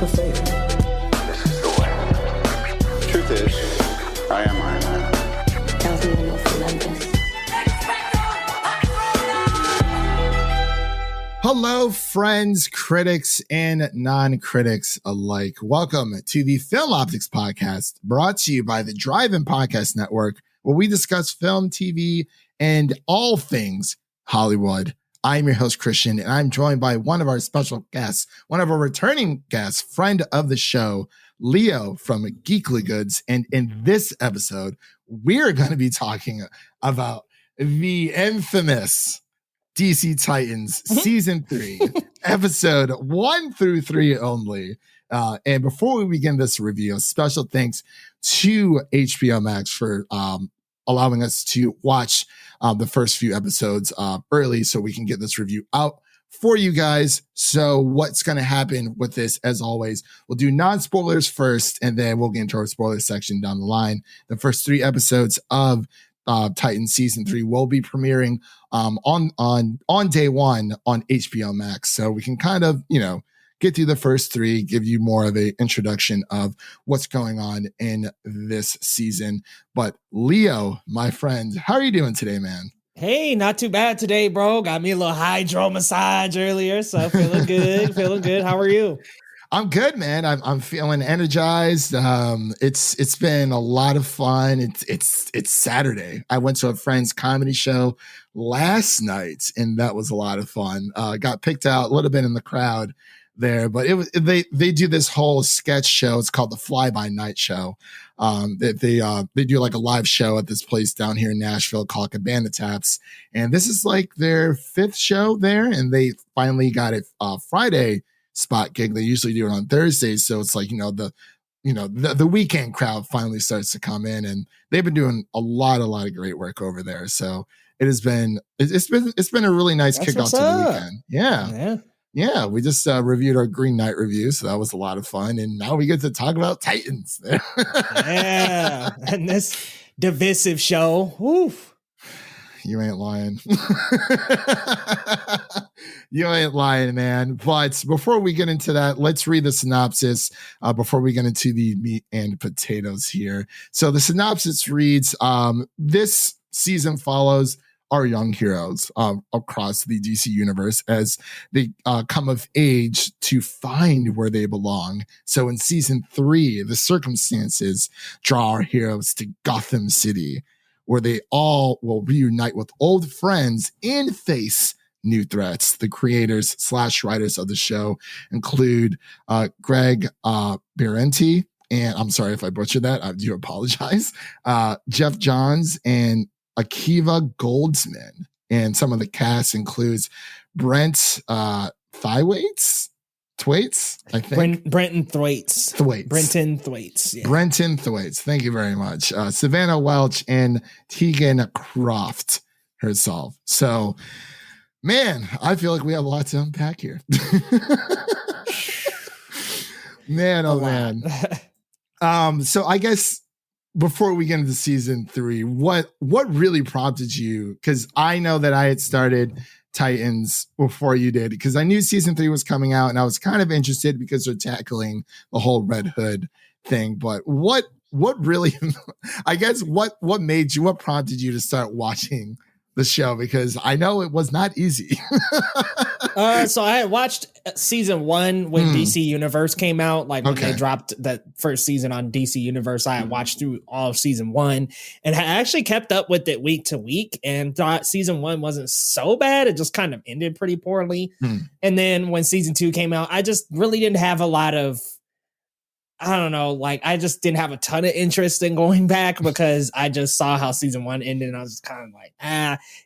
leap of faith. This is the way. Truth is, I am Iron Man. Tells me the most relentless. Hello, friends, critics, and non-critics alike. Welcome to the Film Optix podcast, brought to you by the Drive-In Podcast Network, where we discuss film, TV, and all things Hollywood. I'm your host, Christian, and I'm joined by one of our special guests, one of our returning guests, friend of the show, Leo from Geekly Goods. And in this episode, we're going to be talking about the infamous DC Titans Season 3, Episode 1 through 3 only. And before we begin this review, special thanks to HBO Max for allowing us to watch the first few episodes early so we can get this review out for you guys. So what's going to happen with this, as always, we'll do non-spoilers first, and then we'll get into our spoiler section down the line. The first 3 episodes of Titans Season 3 will be premiering on day one on HBO Max. So we can kind of, get through the first 3, give you more of an introduction of what's going on in this season. But Leo, my friend, how are you doing today, man? Hey, not too bad today, bro. Got me a little hydro massage earlier, so feeling good, feeling good. How are you? I'm good, man. I'm feeling energized. It's been a lot of fun. It's Saturday. I went to a friend's comedy show last night, and that was a lot of fun. Got picked out a little bit in the crowd there, but they do this whole sketch show. It's called the Fly By Night Show. They do like a live show at this place down here in Nashville called Cabana Taps, and this is like their 5th show there, and they finally got a Friday spot gig. They usually do it on Thursdays, so it's like the weekend crowd finally starts to come in, and they've been doing a lot of great work over there. So it's been a really nice kickoff to the weekend. Yeah, we just reviewed our Green Knight review, so that was a lot of fun. And now we get to talk about Titans. Yeah, and this divisive show. Oof. You ain't lying. You ain't lying, man. But before we get into that, let's read the synopsis before we get into the meat and potatoes here. So the synopsis reads, this season follows our young heroes across the DC universe as they come of age to find where they belong. So in season 3, the circumstances draw our heroes to Gotham City, where they all will reunite with old friends and face new threats. The creators / writers of the show include Greg Berlanti, and I'm sorry if I butchered that. I do apologize. Geoff Johns and Akiva Goldsman, and some of the cast includes Thwaites, I think. Brenton Thwaites. Brenton Thwaites. Yeah. Brenton Thwaites. Thank you very much. Savannah, Welch, and Teagan Croft herself. So, man, I feel like we have a lot to unpack here. Man, oh man. So I guess before we get into season 3, what really prompted you? Because I know that I had started Titans before you did, because I knew season 3 was coming out, and I was kind of interested because they're tackling the whole Red Hood thing. But what really, I guess, what prompted you to start watching the show? Because I know it was not easy. So I had watched season 1 when DC Universe came out, like when they dropped that first season on DC Universe. I had watched through all of season 1 and I actually kept up with it week to week and thought season 1 wasn't so bad. It just kind of ended pretty poorly. And then when season 2 came out, I just really didn't have a lot of, I don't know, like I just didn't have a ton of interest in going back because I just saw how season 1 ended and I was just kind of like,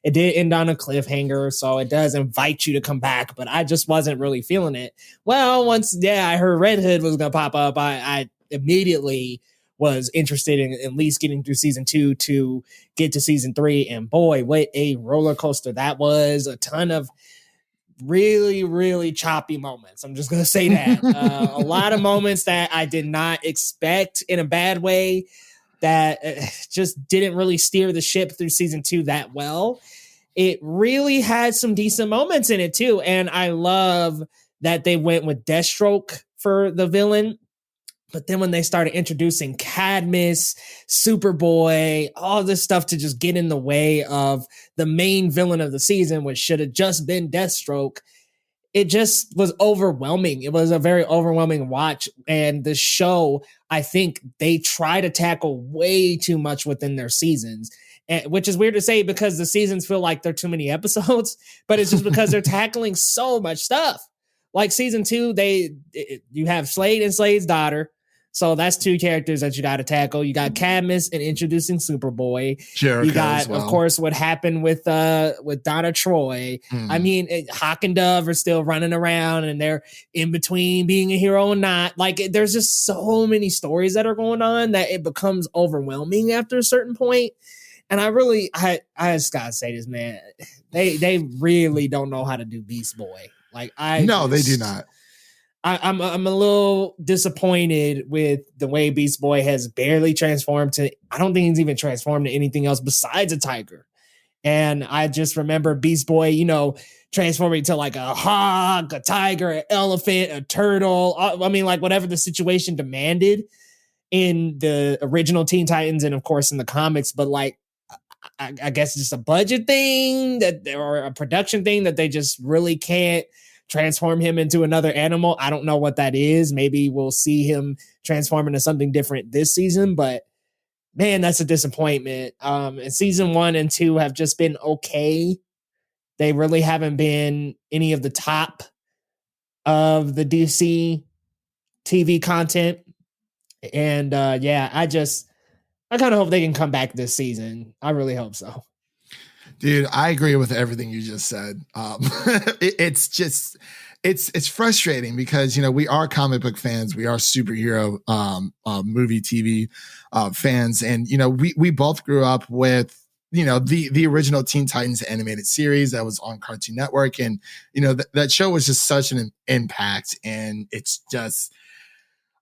it did end on a cliffhanger. So it does invite you to come back, but I just wasn't really feeling it. Well, once, I heard Red Hood was going to pop up, I immediately was interested in at least getting through season 2 to get to season 3. And boy, what a roller coaster that was. A ton of really, really choppy moments. I'm just going to say that. A lot of moments that I did not expect in a bad way, that just didn't really steer the ship through season 2 that well. It really had some decent moments in it too. And I love that they went with Deathstroke for the villain. But then when they started introducing Cadmus, Superboy, all this stuff to just get in the way of the main villain of the season, which should have just been Deathstroke, it just was overwhelming. It was a very overwhelming watch. And the show, I think they try to tackle way too much within their seasons, which is weird to say because the seasons feel like they're too many episodes, but it's just because they're tackling so much stuff. Like season 2, you have Slade and Slade's daughter. So that's 2 characters that you got to tackle. You got Cadmus and introducing Superboy. Jericho you got, well. Of course, what happened with Donna Troy. I mean, Hawk and Dove are still running around, and they're in between being a hero and not. Like, there's just so many stories that are going on that it becomes overwhelming after a certain point. And I just gotta say this, man. They really don't know how to do Beast Boy. Like they do not. I'm a little disappointed with the way Beast Boy has barely transformed to. I don't think he's even transformed to anything else besides a tiger. And I just remember Beast Boy, transforming to like a hawk, a tiger, an elephant, a turtle. I mean, like whatever the situation demanded in the original Teen Titans and of course in the comics. But like, I guess it's just a budget thing or a production thing that they just really can't transform him into another animal. I don't know what that is. Maybe we'll see him transform into something different this season, but man, that's a disappointment. And season 1 and 2 have just been okay. They really haven't been any of the top of the DC TV content. And I kind of hope they can come back this season. I really hope so. Dude, I agree with everything you just said. It's frustrating because, we are comic book fans. We are superhero movie TV fans. And, we both grew up with, the original Teen Titans animated series that was on Cartoon Network. And, that show was just such an impact. And it's just,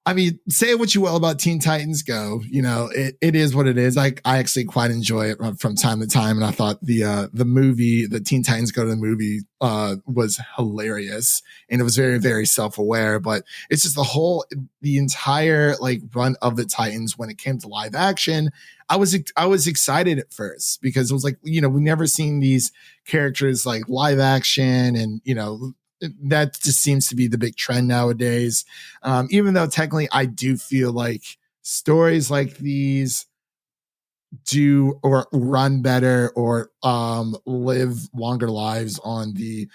I mean, say what you will about Teen Titans Go. It is what it is. I actually quite enjoy it from time to time, and I thought the movie, the Teen Titans Go to the movie, was hilarious, and it was very, very self-aware. But it's just the entire run of the Titans when it came to live action. I was excited at first because it was like we never seen these characters like live action, and that just seems to be the big trend nowadays. Even though technically I do feel like stories like these do or run better or live longer lives on the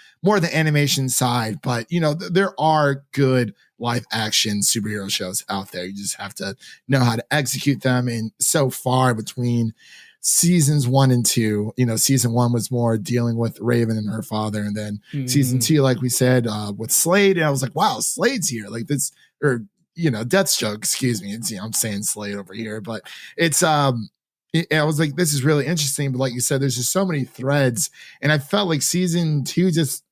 animation side. But, there are good live action superhero shows out there. You just have to know how to execute them. And so far between seasons 1 and 2, season 1 was more dealing with Raven and her father, and then season 2, like we said, with Slade. And I was like, wow, Slade's here, like this, or Deathstroke, excuse me. I'm saying Slade over here, but it's I was like, this is really interesting. But like you said, there's just so many threads, and I felt like season 2 just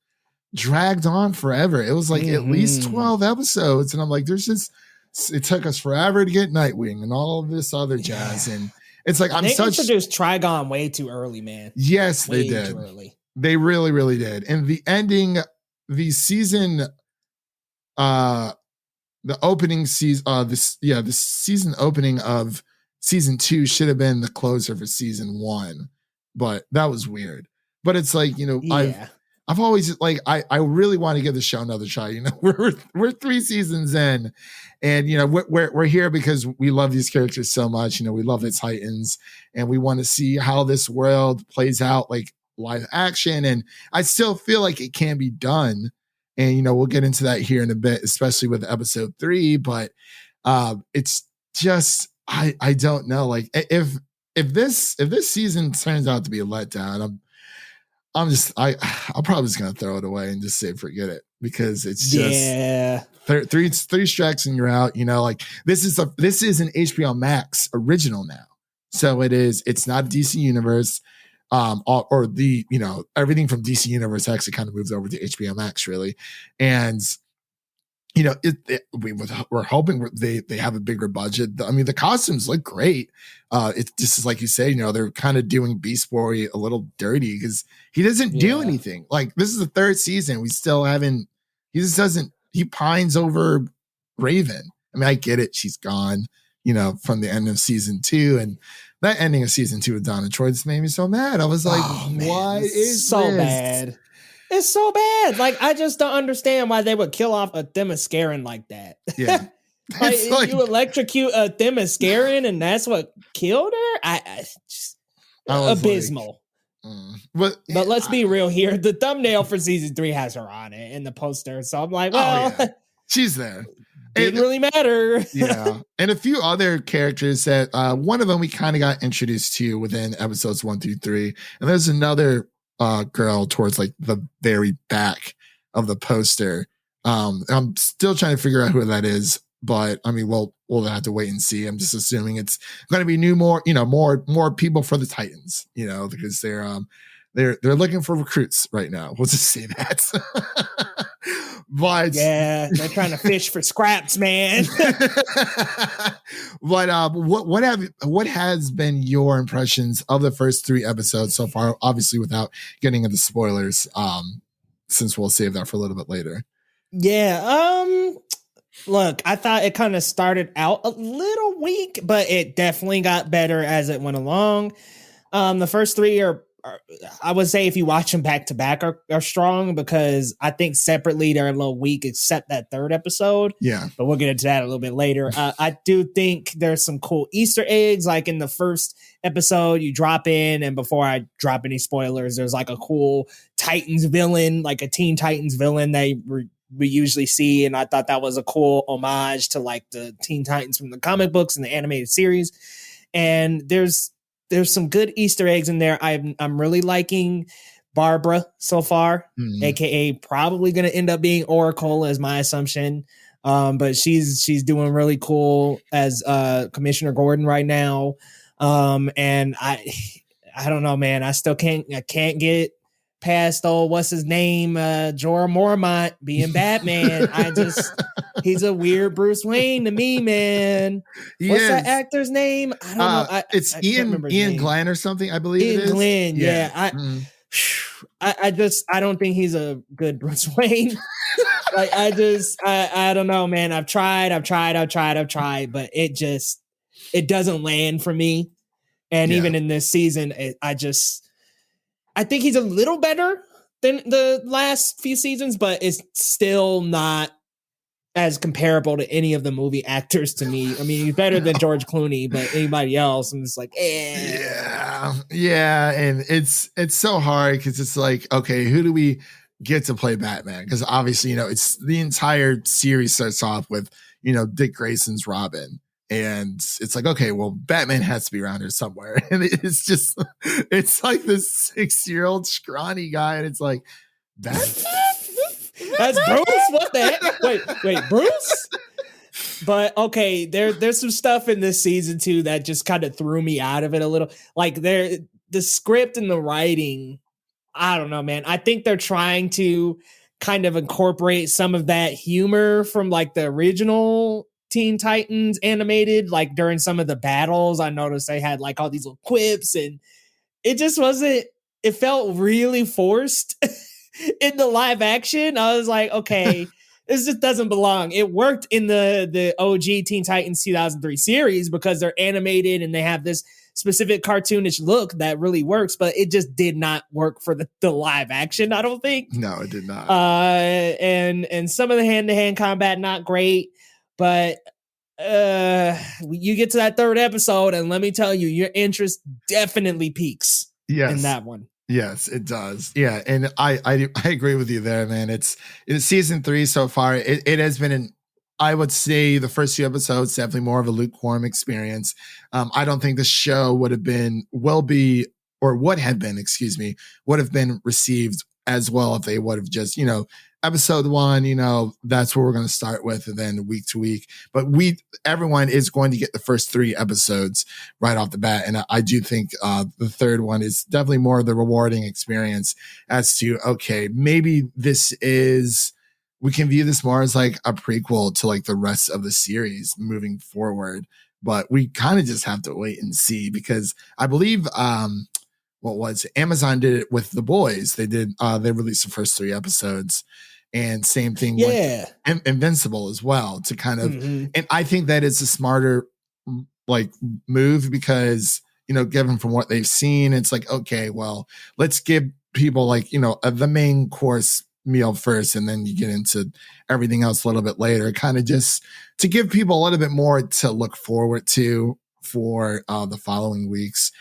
dragged on forever. It was like at least 12 episodes, and I'm like, it took us forever to get Nightwing and all of this other jazz. And it's like they introduced Trigon way too early, man. Yes, way they did. Too early. They really, really did. And the ending, the season, the opening season, the season opening of season 2 should have been the closer for season 1, but that was weird. But it's like I've always I really want to give the show another try. We're 3 seasons in, and we're here because we love these characters so much. We love the Titans, and we want to see how this world plays out like live action. And I still feel like it can be done. And we'll get into that here in a bit, especially with episode 3. But it's just I don't know. Like if this season turns out to be a letdown, I'm probably just gonna throw it away and just say forget it, because it's just three strikes and you're out. This is an HBO Max original now, so it's not a DC Universe, or the everything from DC Universe actually kind of moves over to HBO Max really, and we're hoping they have a bigger budget. I mean, the costumes look great. It's just like you say, they're kind of doing Beast Boy a little dirty because he doesn't do anything. Like, this is the 3rd season. We still haven't, he pines over Raven. I mean, I get it. She's gone, from the end of season 2, and that ending of season 2 with Donna Troy just made me so mad. I was like, what is so this? bad? It's so bad. Like, I just don't understand why they would kill off a Themysciran like that. Yeah. like, you electrocute a Themysciran and that's what killed her? I just abysmal. But let's be real here. The thumbnail for season 3 has her on it in the poster. So I'm like, well, she's there. Didn't really matter. Yeah. And a few other characters that one of them we kind of got introduced to within episodes 1 through 3. And there's another girl towards like the very back of the poster. I'm still trying to figure out who that is, but I mean, we'll have to wait and see. I'm just assuming it's going to be more people for the Titans, because they're looking for recruits right now. We'll just say that. But yeah, they're trying to fish for scraps, man. But what has been your impressions of the first 3 episodes so far? Obviously, without getting into spoilers, since we'll save that for a little bit later. Yeah. Look, I thought it kind of started out a little weak, but it definitely got better as it went along. The first 3 are I would say if you watch them back to back are strong, because I think separately they're a little weak, except that 3rd episode. Yeah. But we'll get into that a little bit later. I do think there's some cool Easter eggs. Like in the first episode, you drop in, and before I drop any spoilers, there's like a cool Titans villain, like a Teen Titans villain we usually see. And I thought that was a cool homage to like the Teen Titans from the comic books and the animated series. And there's some good Easter eggs in there. I'm really liking Barbara so far, aka probably going to end up being Oracle, as my assumption. But she's doing really cool as Commissioner Gordon right now. And I don't know, man. I can't get past what's his name, Jorah Mormont being Batman. He's a weird Bruce Wayne to me, man. What's that actor's name? I don't know. It's Ian Glenn or something, I believe. Ian it is. Glenn, yeah. I don't think he's a good Bruce Wayne. Like I don't know, man. I've tried, but it doesn't land for me. And even in this season, I think he's a little better than the last few seasons, but it's still not as comparable to any of the movie actors to me. I mean, he's better than George Clooney, but anybody else, I'm just like, Yeah. And it's so hard because it's like, okay, who do we get to play Batman? Because obviously, it's the entire series starts off with, Dick Grayson's Robin. And it's like, okay, well, Batman has to be around here somewhere. And it's like this 6-year-old scrawny guy. And it's like, Batman? That's Bruce? What the heck? Wait, Bruce? But okay, there's some stuff in this season too that just kind of threw me out of it a little. Like the script and the writing, I don't know, man. I think they're trying to kind of incorporate some of that humor from like the original Teen Titans animated, like during some of the battles. I noticed they had like all these little quips, and it just wasn't, it felt really forced in the live action. I was like, okay, this just doesn't belong. It worked in the OG Teen Titans 2003 series because they're animated and they have this specific cartoonish look that really works, but it just did not work for the live action, I don't think. No, it did not. And some of the hand-to-hand combat, not great. But you get to that 3rd episode, and let me tell you, your interest definitely peaks in that one. Yes, it does. Yeah, and I agree with you there, man. It's season 3 so far. It has been I would say the first few episodes definitely more of a lukewarm experience. I don't think the show would have been received as well if they would have just, episode 1, that's what we're going to start with, and then week to week. But everyone is going to get the first 3 episodes right off the bat. And I do think the 3rd one is definitely more of the rewarding experience as to, okay, maybe we can view this more as like a prequel to like the rest of the series moving forward. But we kind of just have to wait and see, because I believe, Amazon did it with The Boys. They released the first 3 episodes, And same thing with Invincible as well, to kind of, and I think that it's a smarter like move because, given from what they've seen, it's like, okay, well, let's give people like, the main course meal first, and then you get into everything else a little bit later, kind of just to give people a little bit more to look forward to for the following weeks.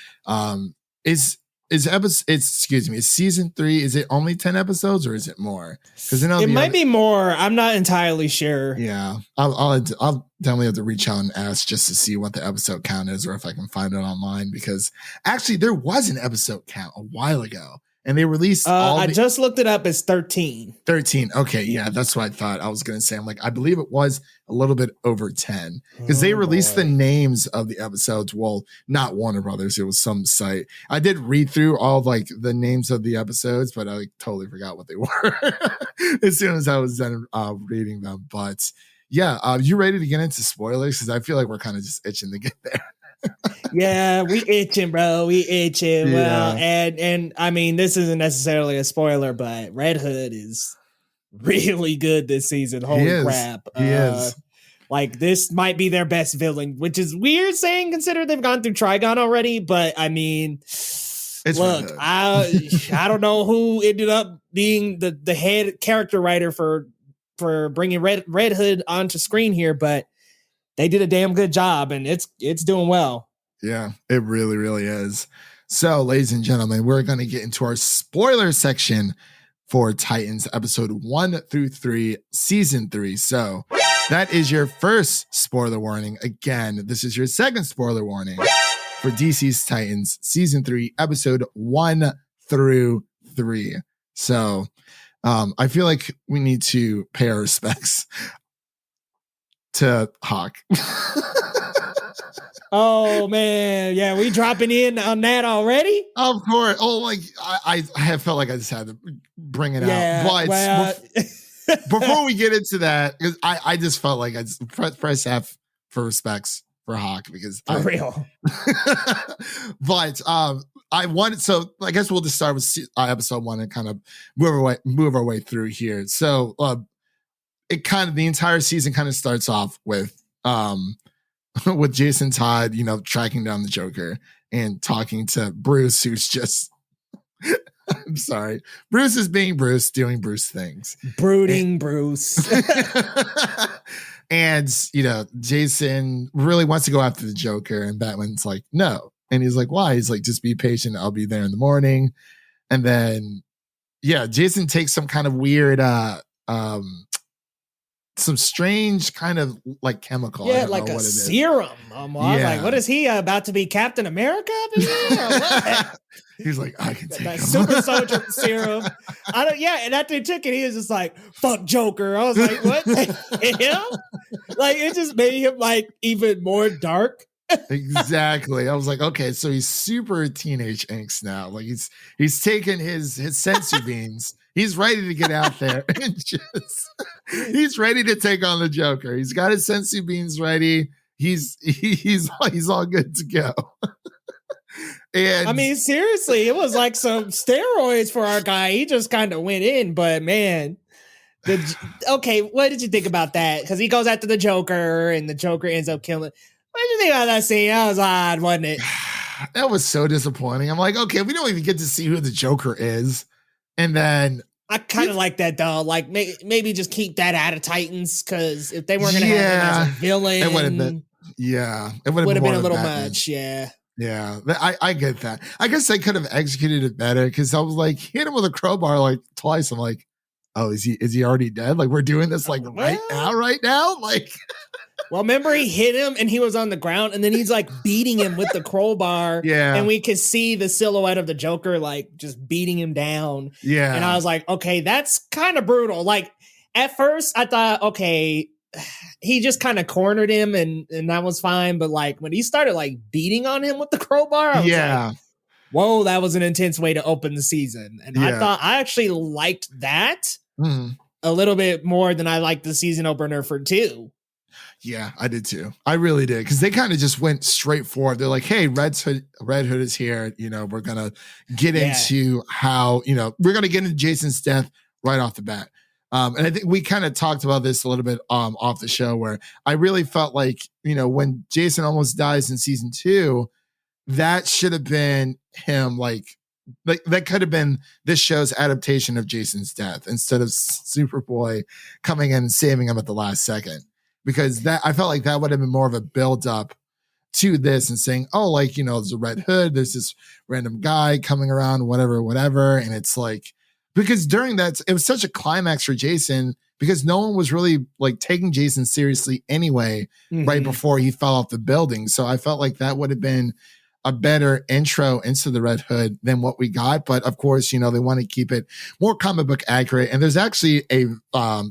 Is season 3, is it only 10 episodes or is it more? Because it might be more. I'm not entirely sure. Yeah, I'll definitely have to reach out and ask just to see what the episode count is, or if I can find it online, because actually there was an episode count a while ago. And they released I just looked it up. It's 13. 13. Okay. Yeah, that's what I thought I was going to say. I'm like, I believe it was a little bit over 10 because they released the names of the episodes. Well, not Warner Brothers. It was some site. I did read through all like the names of the episodes, but I totally forgot what they were as soon as I was done reading them. But yeah, you ready to get into spoilers? Because I feel like we're kind of just itching to get there. Yeah, we itching, bro. We itching. Yeah. Well, and I mean, this isn't necessarily a spoiler, but Red Hood is really good this season. Holy crap. He is. Like, this might be their best villain, which is weird saying, consider they've gone through Trigon already, but I mean, look, I don't know who ended up being the head character writer for bringing Red Hood onto screen here, but they did a damn good job, and it's doing well. Yeah, it really, really is. So, ladies and gentlemen, we're going to get into our spoiler section for Titans episode 1 through 3, season 3. So that is your first spoiler warning. Again, this is your second spoiler warning for DC's Titans season 3, episode 1 through 3. So I feel like we need to pay our respects to Hawk. Oh man, yeah, we dropping in on that already? Of course. Oh, like I have felt like I just had to bring it out. But before we get into that, because I just felt like I just press F for respects for Hawk, because for real. But I wanted, so I guess we'll just start with episode 1 and kind of move our way through here. So it kind of, the entire season kind of starts off with with Jason Todd, tracking down the Joker and talking to Bruce, who's just, I'm sorry, Bruce is being Bruce, doing Bruce things. Brooding Bruce. And, Jason really wants to go after the Joker, and Batman's like, no. And he's like, why? He's like, just be patient. I'll be there in the morning. And then, Jason takes some kind of weird, some strange kind of like chemical. Yeah, like a serum. I was like, what is he about to be, Captain America? He's like, I can take that super soldier serum. And after he took it, he was just like, fuck Joker. I was like, what? Him? Like, it just made him like even more dark. Exactly. I was like, okay, so he's super teenage angst now. Like he's taken his sensu beans. He's ready to get out there and he's ready to take on the Joker. He's got his sensu beans ready. He's all good to go. And I mean, seriously, it was like some steroids for our guy. He just kind of went in, but man, okay, what did you think about that? Because he goes after the Joker and the Joker ends up killing. What did you think about that scene? That was odd, wasn't it? That was so disappointing. I'm like, okay, we don't even get to see who the Joker is. And then I kind of like that though. Like maybe just keep that out of Titans, because if they weren't going to have him as a villain, it would have been. Yeah, it would have been a little much. Yeah. Yeah, I get that. I guess they could have executed it better, because I was like, hit him with a crowbar like twice. I'm like, oh, is he already dead? Like, we're doing this like right now? Like, well, remember he hit him and he was on the ground, and then he's like beating him with the crowbar. Yeah. And we could see the silhouette of the Joker like just beating him down. Yeah. And I was like, okay, that's kind of brutal. Like, at first I thought, okay, he just kind of cornered him and that was fine. But like when he started like beating on him with the crowbar, I was like, whoa, that was an intense way to open the season. And I thought I actually liked that a little bit more than I liked the season opener for 2. Yeah, I did too. I really did, because they kind of just went straight forward. They're like, hey, Red Hood is here. We're going to get into how, we're going to get into Jason's death right off the bat. And I think we kind of talked about this a little bit off the show, where I really felt like, when Jason almost dies in season 2, that should have been him, like that could have been this show's adaptation of Jason's death instead of Superboy coming in and saving him at the last second, because that I felt like that would have been more of a build up to this and saying, oh, like, there's a Red Hood, there's this random guy coming around, whatever. And it's like, because during that, it was such a climax for Jason because no one was really like taking Jason seriously anyway, right before he fell off the building. So I felt like that would have been a better intro into the Red Hood than what we got. But of course, they want to keep it more comic book accurate. And there's actually a,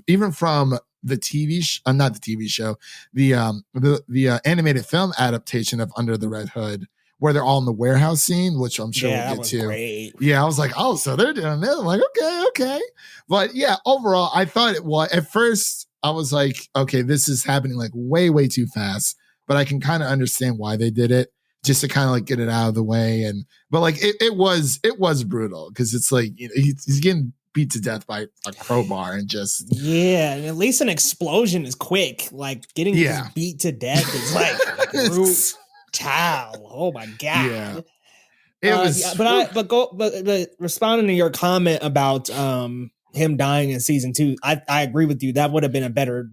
even from the not the TV show, the animated film adaptation of Under the Red Hood, where they're all in the warehouse scene, which I'm sure we'll get to. Great. Yeah, I was like, oh, so they're doing this. I'm like, okay. But yeah, overall, I thought it was, at first, I was like, okay, this is happening like way, way too fast. But I can kind of understand why they did it, just to kind of like get it out of the way. But like it was brutal because it's like, he's getting beat to death by a crowbar and just and at least an explosion is quick. Like getting just beat to death is like brutal. Oh my god! Yeah, it was. But responding to your comment about him dying in season 2, I agree with you. That would have been a better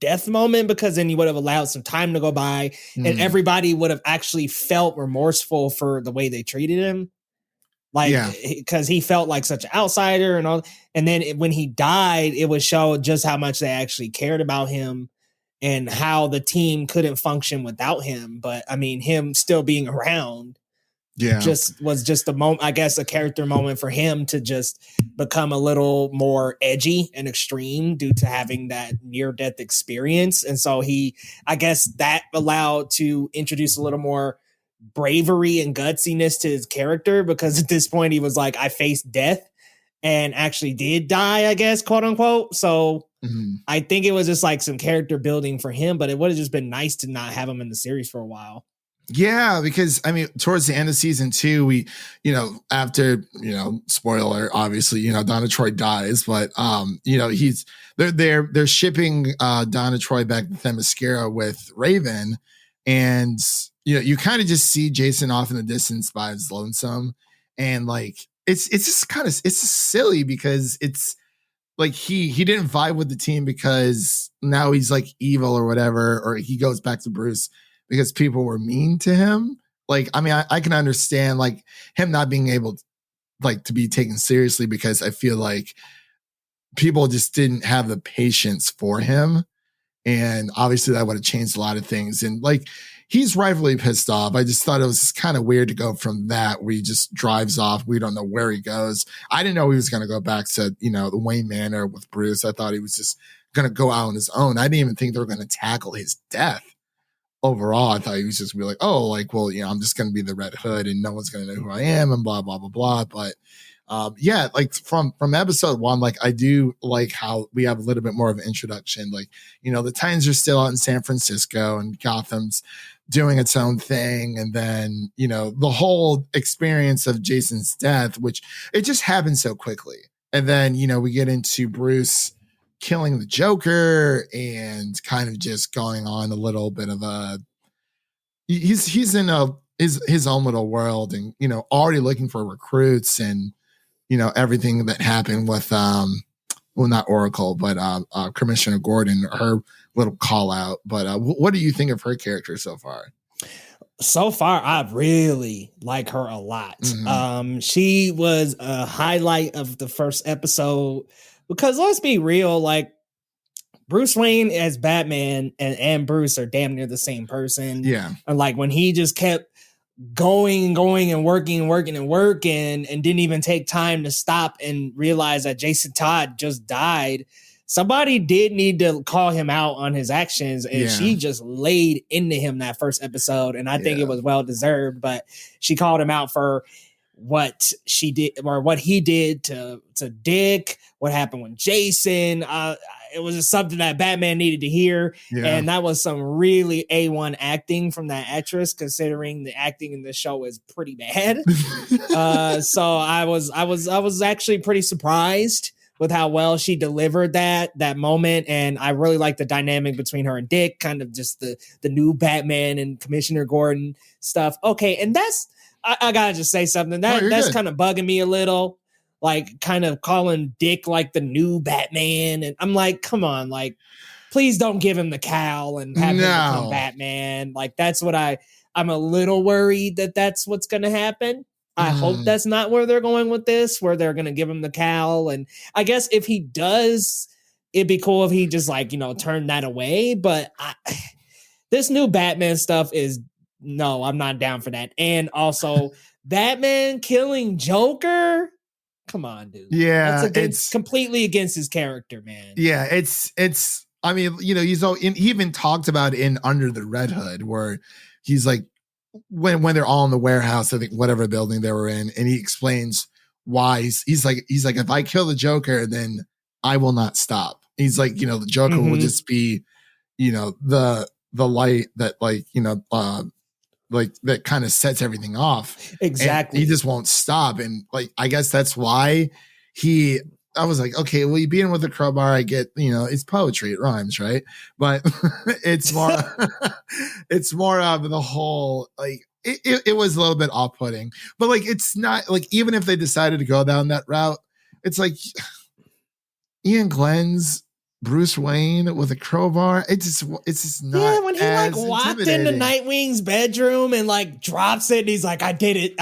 death moment because then you would have allowed some time to go by and everybody would have actually felt remorseful for the way they treated him. Like, because he felt like such an outsider and all. And then when he died, it would show just how much they actually cared about him and how the team couldn't function without him. But I mean, him still being around was just a moment, I guess, a character moment for him to just become a little more edgy and extreme due to having that near-death experience. And so I guess that allowed to introduce a little more bravery and gutsiness to his character, because at this point he was like, I faced death and actually did die, I guess, quote unquote. So I think it was just like some character building for him, but it would have just been nice to not have him in the series for a while. Yeah, because I mean, towards the end of season 2, we, after, spoiler, obviously, Donna Troy dies, but they're shipping Donna Troy back to Themyscira with Raven, and you kind of just see Jason off in the distance by his lonesome, and like it's just kind of it's just silly because it's like he didn't vibe with the team because now he's like evil or whatever, or he goes back to Bruce because people were mean to him. Like, I mean, I can understand like him not being able to be taken seriously because I feel like people just didn't have the patience for him. And obviously that would have changed a lot of things. And like, he's rightfully pissed off. I just thought it was kind of weird to go from that where he just drives off. We don't know where he goes. I didn't know he was going to go back to, the Wayne Manor with Bruce. I thought he was just going to go out on his own. I didn't even think they were going to tackle his death. Overall, I thought he was just be like, oh, like, well, I'm just going to be the Red Hood and no one's going to know who I am and blah, blah, blah, blah. But like from episode 1, like I do like how we have a little bit more of an introduction. Like, the Titans are still out in San Francisco and Gotham's doing its own thing. And then, the whole experience of Jason's death, which it just happened so quickly. And then, we get into Bruce killing the Joker and kind of just going on a little bit of a he's in his own little world and already looking for recruits and everything that happened with well, not Oracle, but Commissioner Gordon, her little call out. But what do you think of her character so far? So far, I really like her a lot. She was a highlight of the first episode because let's be real, like Bruce Wayne as Batman and Bruce are damn near the same person. Yeah. And like when he just kept going and working and didn't even take time to stop and realize that Jason Todd just died. Somebody did need to call him out on his actions, and she just laid into him that first episode. And I think it was well deserved, but she called him out for what she did or what he did to Dick, what happened with Jason. It was just something that Batman needed to hear. Yeah. And that was some really A1 acting from that actress, considering the acting in the show is pretty bad. So I was actually pretty surprised with how well she delivered that moment. And I really like the dynamic between her and Dick, kind of just the new Batman and Commissioner Gordon stuff. Okay, and that's I gotta just say something that's kind of bugging me a little, like kind of calling Dick like the new Batman, and I'm like, come on, like please don't give him the cowl and have him become Batman. Like that's what I'm a little worried that's what's gonna happen. I hope that's not where they're going with this, where they're gonna give him the cowl. And I guess if he does, it'd be cool if he just like, turned that away. But this new Batman stuff is no, I'm not down for that. And also Batman killing Joker. Come on, dude. Yeah. It's completely against his character, man. Yeah. It's, I mean, he even talked about in Under the Red Hood where he's like, when they're all in the warehouse, I think whatever building they were in, and he explains why he's like, if I kill the Joker, then I will not stop. He's like, the Joker will just be, the light that that kind of sets everything off. Exactly. And he just won't stop. And like, I guess that's why I was like, okay, well, you beat him with a crowbar. I get, it's poetry. It rhymes, right? But it's more, it's more of the whole, like, it was a little bit off-putting. But like, it's not like, even if they decided to go down that route, it's like Ian Glenn's Bruce Wayne with a crowbar. It's just not. Yeah, when he like walked into Nightwing's bedroom and like drops it, and he's like, I did it,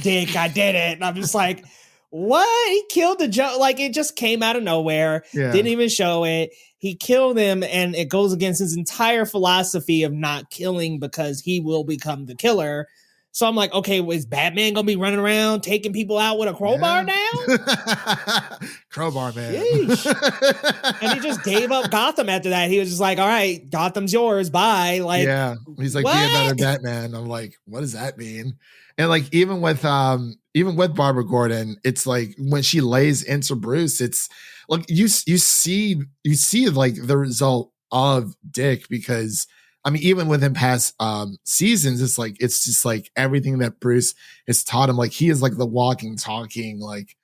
Dick, I did it. And I'm just like, what? He killed the Joker. Like it just came out of nowhere. Yeah. Didn't even show it. He killed him, and it goes against his entire philosophy of not killing because he will become the killer. So I'm like, okay, is Batman gonna be running around taking people out with a crowbar now? Crowbar man. And he just gave up Gotham after that. He was just like, all right, Gotham's yours. Bye. Like, yeah. He's like, what? Be a better Batman. I'm like, what does that mean? And like, even with Barbara Gordon, it's like when she lays into Bruce, it's like you see like the result of Dick, because I mean, even within past seasons, it's just like everything that Bruce has taught him. Like he is like the walking, talking, like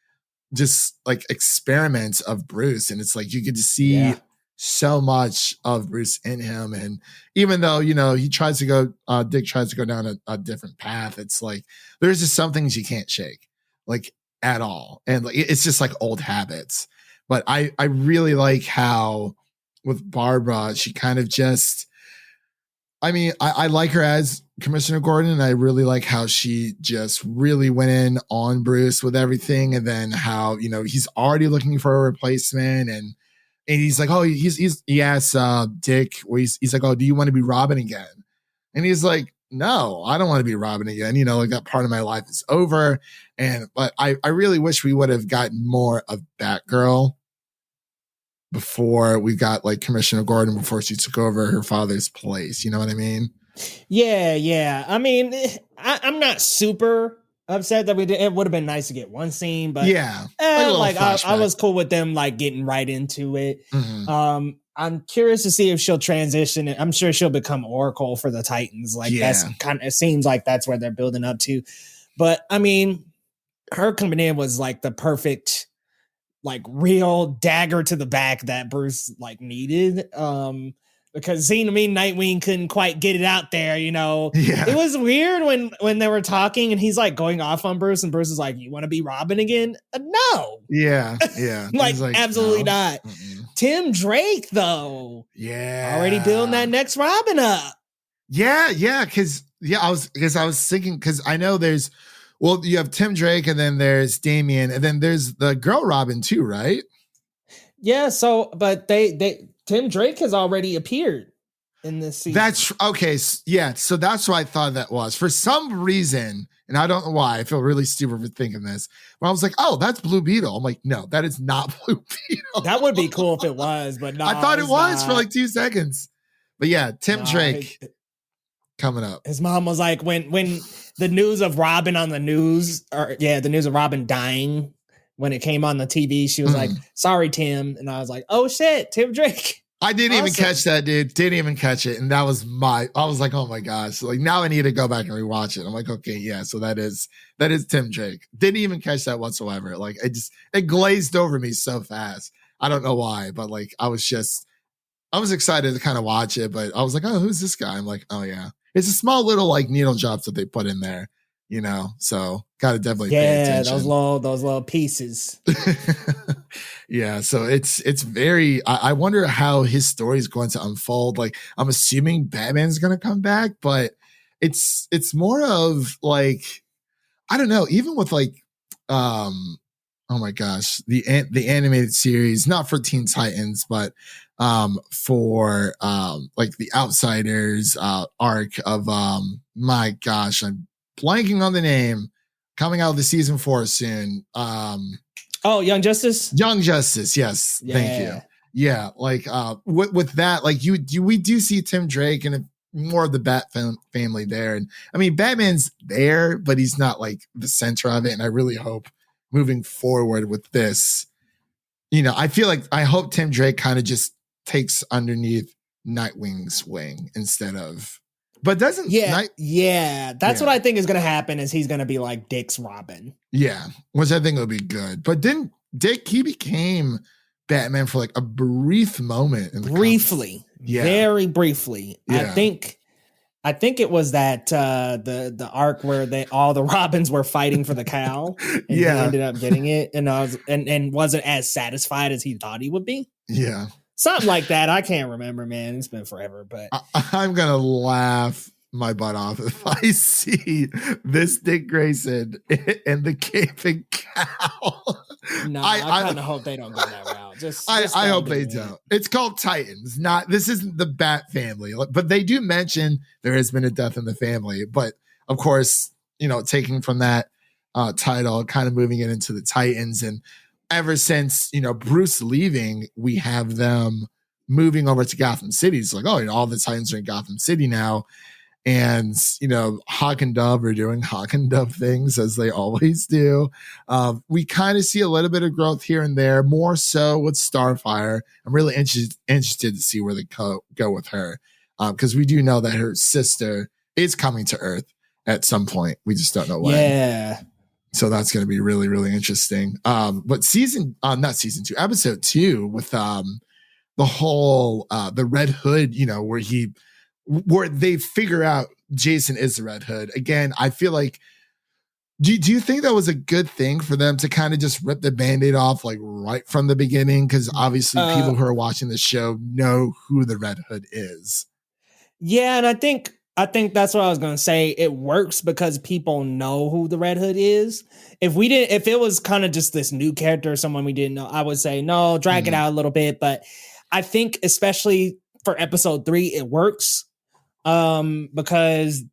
just like experiments of Bruce, and it's like you get to see so much of Bruce in him. And even though he tries to go, Dick tries to go down a different path, it's like there's just some things you can't shake, like at all, and like it's just like old habits. But I really like how with Barbara, she kind of just. I mean, I like her as Commissioner Gordon, and I really like how she just really went in on Bruce with everything, and then how he's already looking for a replacement, and he's like, oh, he asks Dick, where he's like, oh, do you want to be Robin again? And he's like, no, I don't want to be Robin again. Like that part of my life is over, but I really wish we would have gotten more of Batgirl before we got like Commissioner Gordon, before she took over her father's place. You know what I mean? Yeah. I mean, I'm not super upset that we did. It would have been nice to get one scene, but yeah, I was cool with them like getting right into it. Mm-hmm. I'm curious to see if she'll transition. I'm sure she'll become Oracle for the Titans. Like that's kind of, it seems like that's where they're building up to. But I mean, her coming in was like the perfect, like real dagger to the back that Bruce like needed. Because Nightwing couldn't quite get it out there, It was weird when they were talking and he's like going off on Bruce, and Bruce is like, you want to be Robin again? No. Yeah. like absolutely not. Mm-mm. Tim Drake though. Yeah. Already building that next Robin up. Yeah. I was thinking, because I know you have Tim Drake, and then there's Damian, and then there's the girl Robin too, right? Yeah. So, but Tim Drake has already appeared in this season. That's okay. Yeah. So that's what I thought that was. For some reason, and I don't know why, I feel really stupid for thinking this, but I was like, oh, that's Blue Beetle. I'm like, no, that is not Blue Beetle. That would be cool if it was, but no. I thought it was for like 2 seconds. But yeah, Tim Drake coming up. His mom was like, when the news of Robin on the news, the news of Robin dying, when it came on the TV, she was like, sorry, Tim. And I was like, oh shit, Tim Drake. I didn't even catch that, dude. Didn't even catch it. And that was I was like, oh my gosh. Like now I need to go back and rewatch it. I'm like, okay, yeah. So that is Tim Drake. Didn't even catch that whatsoever. Like it glazed over me so fast. I don't know why, but like I was excited to kind of watch it, but I was like, oh, who's this guy? I'm like, oh yeah. It's a small little like needle drops that they put in there, you know? So gotta definitely pay attention. those little pieces. Yeah, so it's very. I wonder how his story is going to unfold. Like, I'm assuming Batman's going to come back, but it's more of like, I don't know. Even with like, oh my gosh, the animated series, not for Teen Titans, but for like the Outsiders arc of my gosh, I'm blanking on the name. Coming out of the season 4 soon. Oh, Young Justice? Young Justice, yes. Yeah. Thank you. Yeah, like with that, like we do see Tim Drake and more of the Bat family there. And I mean, Batman's there, but he's not like the center of it. And I really hope moving forward with this, you know, I hope Tim Drake kind of just takes underneath Nightwing's wing instead of, but doesn't. That's what I think is going to happen is he's going to be like Dick's Robin. Yeah, which I think would be good. But didn't Dick, he became Batman for like a brief moment. Briefly. Very briefly. Yeah. I think it was that the arc where all the Robins were fighting for the cow and he ended up getting it and wasn't as satisfied as he thought he would be. Yeah. Something like that. I can't remember, man. It's been forever, but I'm going to laugh my butt off if I see this Dick Grayson and the Caping Cow. No, I kind of hope they don't go that route. I hope they don't. It's called Titans. This isn't the Bat family, but they do mention there has been a death in the family. But of course, you know, taking from that title, kind of moving it into the Titans, and ever since, you know, Bruce leaving, we have them moving over to Gotham City. It's like, oh, you know, all the Titans are in Gotham City now. And, you know, Hawk and Dove are doing Hawk and Dove things as they always do. We kind of see a little bit of growth here and there, more so with Starfire. I'm really interested to see where they go with her. Because we do know that her sister is coming to Earth at some point. We just don't know when. Yeah. So that's going to be really, really interesting. But not season 2, episode 2 with the whole the Red Hood, you know, where they figure out Jason is the Red Hood. Again, I feel like, do you think that was a good thing for them to kind of just rip the Band-Aid off like right from the beginning? Because obviously people who are watching the show know who the Red Hood is. Yeah, and I think that's what I was going to say. It works because people know who the Red Hood is. If it was kind of just this new character or someone we didn't know, I would say, no, drag it out a little bit. But I think especially for episode 3, it works because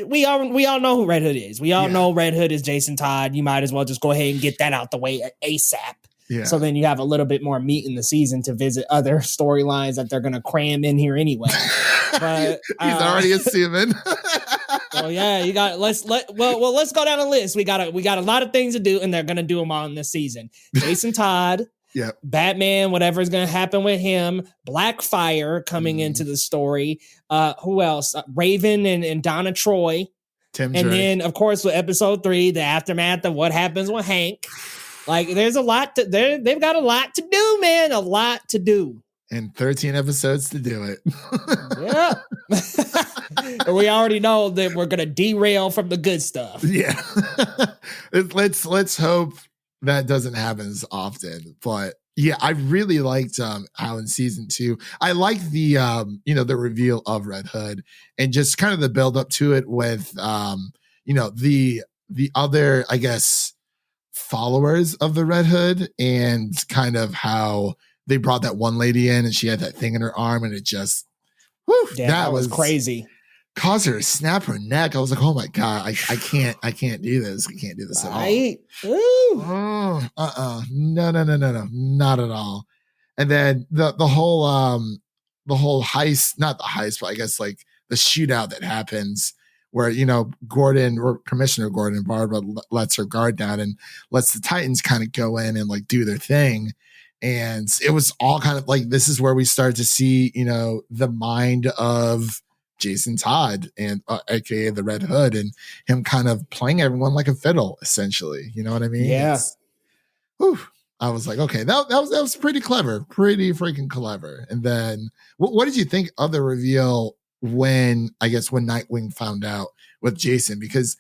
we all know who Red Hood is. We all know Red Hood is Jason Todd. You might as well just go ahead and get that out the way ASAP. Yeah. So then you have a little bit more meat in the season to visit other storylines that they're going to cram in here anyway. But he's already assuming. Well, yeah, let's go down the list. We got a lot of things to do, and they're going to do them all in this season. Jason Todd, Batman, whatever's going to happen with him, Blackfire coming into the story. Who else? Raven and Donna Troy. Tim and Drake. Then, of course, with episode 3, the aftermath of what happens with Hank. Like, there's a lot they've got a lot to do, man. A lot to do. And 13 episodes to do it. Yeah. And we already know that we're going to derail from the good stuff. Yeah. Let's hope that doesn't happen as often. But yeah, I really liked how in season 2, I like the the reveal of Red Hood and just kind of the build up to it with the other, I guess, followers of the Red Hood, and kind of how they brought that one lady in and she had that thing in her arm, and it just that was crazy. Caused her to snap her neck. I was like, oh my God, I can't do this. I can't do this at all. No, not at all. And then the whole heist, not the heist, but I guess like the shootout that happens where, Commissioner Gordon Barbara lets her guard down and lets the Titans kind of go in and like do their thing. And it was all kind of like, this is where we start to see, the mind of Jason Todd and aka the Red Hood, and him kind of playing everyone like a fiddle, essentially. You know what I mean? Yeah. I was like, okay, that was pretty clever, pretty freaking clever. And then what did you think of the reveal when Nightwing found out with Jason? Because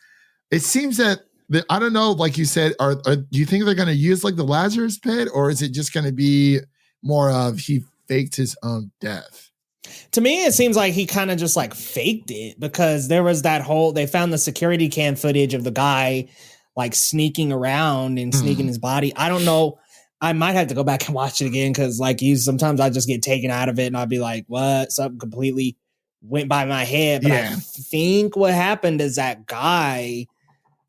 it seems that I don't know, like you said, do you think they're going to use like the Lazarus pit, or is it just going to be more of he faked his own death? To me, it seems like he kind of just like faked it, because there was they found the security cam footage of the guy like sneaking around and sneaking his body. I don't know. I might have to go back and watch it again, because like sometimes I just get taken out of it and I'll be like, what? Something completely went by my head. But I think what happened is that guy